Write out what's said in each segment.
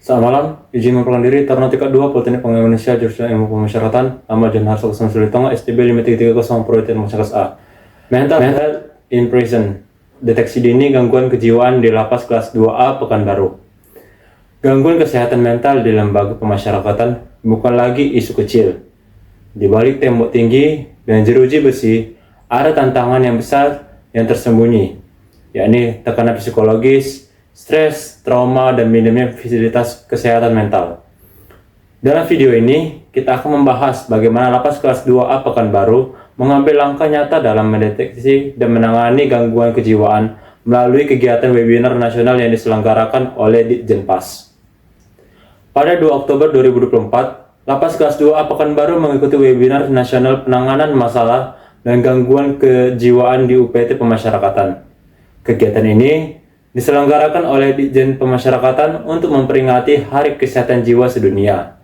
Selamat malam, izin memperkenalkan diri, Taruna tingkat 2 Politeknik Pengadilan Indonesia, jurusan Ilmu Pemasyarakatan, nama John Harso Kusuma Sulitonga, STB 5330 Politeknik Masyarakat A. Mental Health in Prison, deteksi dini gangguan kejiwaan di lapas kelas 2A Pekanbaru. Gangguan kesehatan mental di lembaga pemasyarakatan bukan lagi isu kecil. Di balik tembok tinggi dan jeruji besi, ada tantangan yang besar yang tersembunyi, yakni tekanan psikologis, stres, trauma, dan minimnya fasilitas kesehatan mental. Dalam video ini, kita akan membahas bagaimana lapas kelas 2A Pekanbaru mengambil langkah nyata dalam mendeteksi dan menangani gangguan kejiwaan melalui kegiatan webinar nasional yang diselenggarakan oleh Ditjenpas. Pada 2 Oktober 2024, lapas kelas 2A Pekanbaru mengikuti webinar nasional penanganan masalah dan gangguan kejiwaan di UPT Pemasyarakatan. Kegiatan ini diselenggarakan oleh Ditjen Pemasyarakatan untuk memperingati Hari Kesehatan Jiwa Sedunia.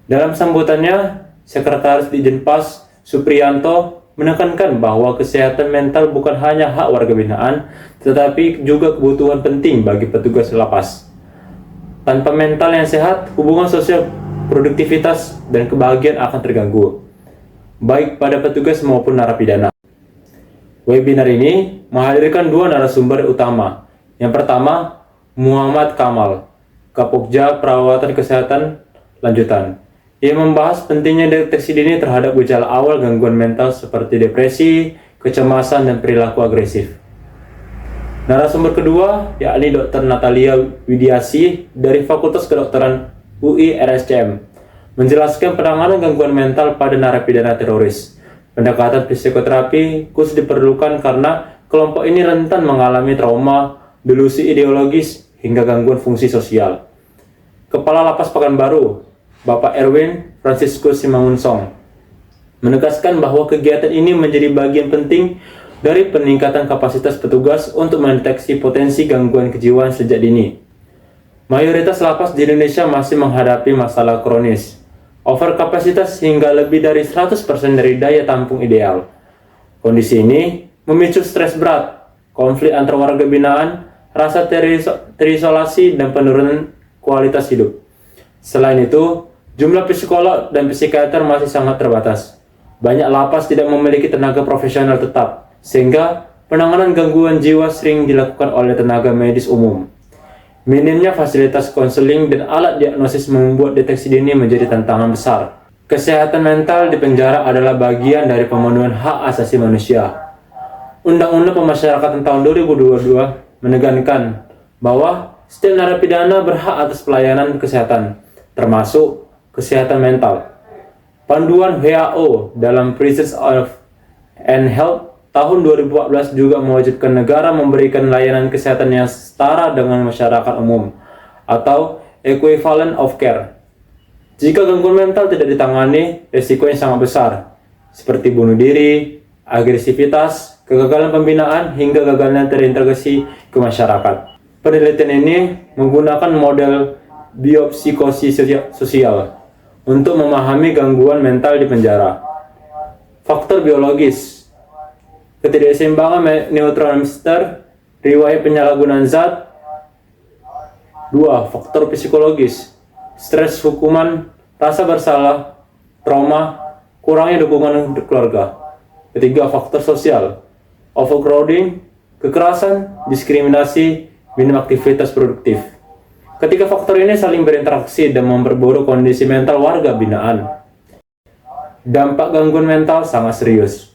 Dalam sambutannya, Sekretaris Ditjenpas Supriyanto menekankan bahwa kesehatan mental bukan hanya hak warga binaan, tetapi juga kebutuhan penting bagi petugas lapas. Tanpa mental yang sehat, hubungan sosial, produktivitas, dan kebahagiaan akan terganggu, baik pada petugas maupun narapidana. Webinar ini menghadirkan dua narasumber utama. Yang pertama, Muhammad Kamal, Kapokja Perawatan Kesehatan Lanjutan. Ia membahas pentingnya deteksi dini terhadap gejala awal gangguan mental seperti depresi, kecemasan, dan perilaku agresif. Narasumber kedua, yakni Dr. Natalia Widiasi dari Fakultas Kedokteran UI RSCM, menjelaskan penanganan gangguan mental pada narapidana teroris. Pendekatan psikoterapi khusus diperlukan karena kelompok ini rentan mengalami trauma, delusi ideologis, hingga gangguan fungsi sosial. Kepala Lapas Pekanbaru, Bapak Erwin Franciscus Simangunsong, menegaskan bahwa kegiatan ini menjadi bagian penting dari peningkatan kapasitas petugas untuk mendeteksi potensi gangguan kejiwaan sejak dini. Mayoritas lapas di Indonesia masih menghadapi masalah kronis, overkapasitas hingga lebih dari 100% dari daya tampung ideal. Kondisi ini memicu stres berat, konflik antar warga binaan, rasa terisolasi, dan penurunan kualitas hidup. Selain itu, jumlah psikolog dan psikiater masih sangat terbatas. Banyak lapas tidak memiliki tenaga profesional tetap, sehingga penanganan gangguan jiwa sering dilakukan oleh tenaga medis umum. Minimnya fasilitas konseling dan alat diagnosis membuat deteksi dini menjadi tantangan besar. Kesehatan mental di penjara adalah bagian dari pemenuhan hak asasi manusia. Undang-Undang Pemasyarakatan tahun 2022 menekankan bahwa setiap narapidana berhak atas pelayanan kesehatan, termasuk kesehatan mental. Panduan WHO dalam Prisons and Health tahun 2014 juga mewajibkan negara memberikan layanan kesehatan yang setara dengan masyarakat umum, atau equivalent of care. Jika gangguan mental tidak ditangani, risikonya sangat besar, seperti bunuh diri, agresivitas, kegagalan pembinaan, hingga gagalnya terintegrasi ke masyarakat. Penelitian ini menggunakan model biopsikososial untuk memahami gangguan mental di penjara. Faktor biologis, ketidakseimbangan neurotransmitter, riwayat penyalahgunaan zat. 2. Faktor psikologis, stres, hukuman, rasa bersalah, trauma, kurangnya dukungan keluarga. 3. Faktor sosial, overcrowding, kekerasan, diskriminasi, minim aktivitas produktif. Ketiga faktor ini saling berinteraksi dan memperburuk kondisi mental warga binaan. Dampak gangguan mental sangat serius.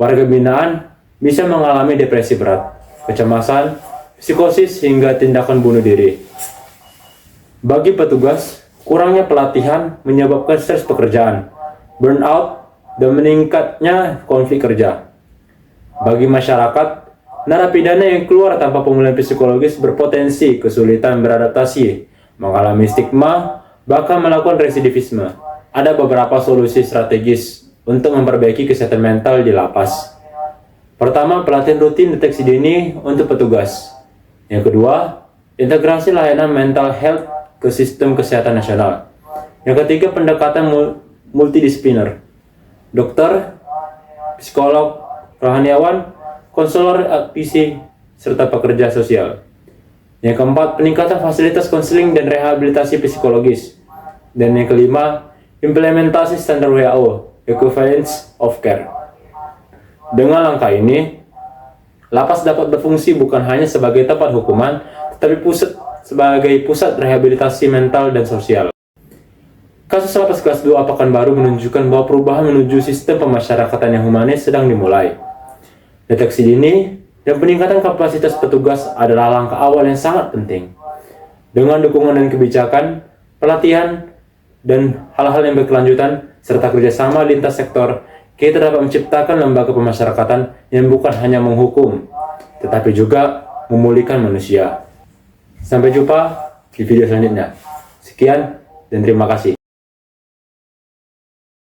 Warga binaan bisa mengalami depresi berat, kecemasan, psikosis, hingga tindakan bunuh diri. Bagi petugas, kurangnya pelatihan menyebabkan stres pekerjaan, burnout, dan meningkatnya konflik kerja. Bagi masyarakat, narapidana yang keluar tanpa pemulihan psikologis berpotensi kesulitan beradaptasi, mengalami stigma, bahkan melakukan residivisme. Ada beberapa solusi strategis untuk memperbaiki kesehatan mental di lapas. Pertama, pelatihan rutin deteksi dini untuk petugas. Yang kedua, integrasi layanan mental health ke sistem kesehatan nasional. Yang ketiga, pendekatan multidisipliner. Dokter, psikolog, rohaniawan, konselor, aktivis, serta pekerja sosial. Yang keempat, peningkatan fasilitas konseling dan rehabilitasi psikologis. Dan yang kelima, implementasi standar WHO, Equivalence of Care. Dengan langkah ini, lapas dapat berfungsi bukan hanya sebagai tempat hukuman, tetapi sebagai pusat rehabilitasi mental dan sosial. Kasus lapas kelas 2 Pekanbaru menunjukkan bahwa perubahan menuju sistem pemasyarakatan yang humanis sedang dimulai. Deteksi dini dan peningkatan kapasitas petugas adalah langkah awal yang sangat penting. Dengan dukungan dan kebijakan, pelatihan, dan hal-hal yang berkelanjutan, serta kerjasama lintas sektor, kita dapat menciptakan lembaga pemasyarakatan yang bukan hanya menghukum, tetapi juga memulihkan manusia. Sampai jumpa di video selanjutnya. Sekian dan terima kasih.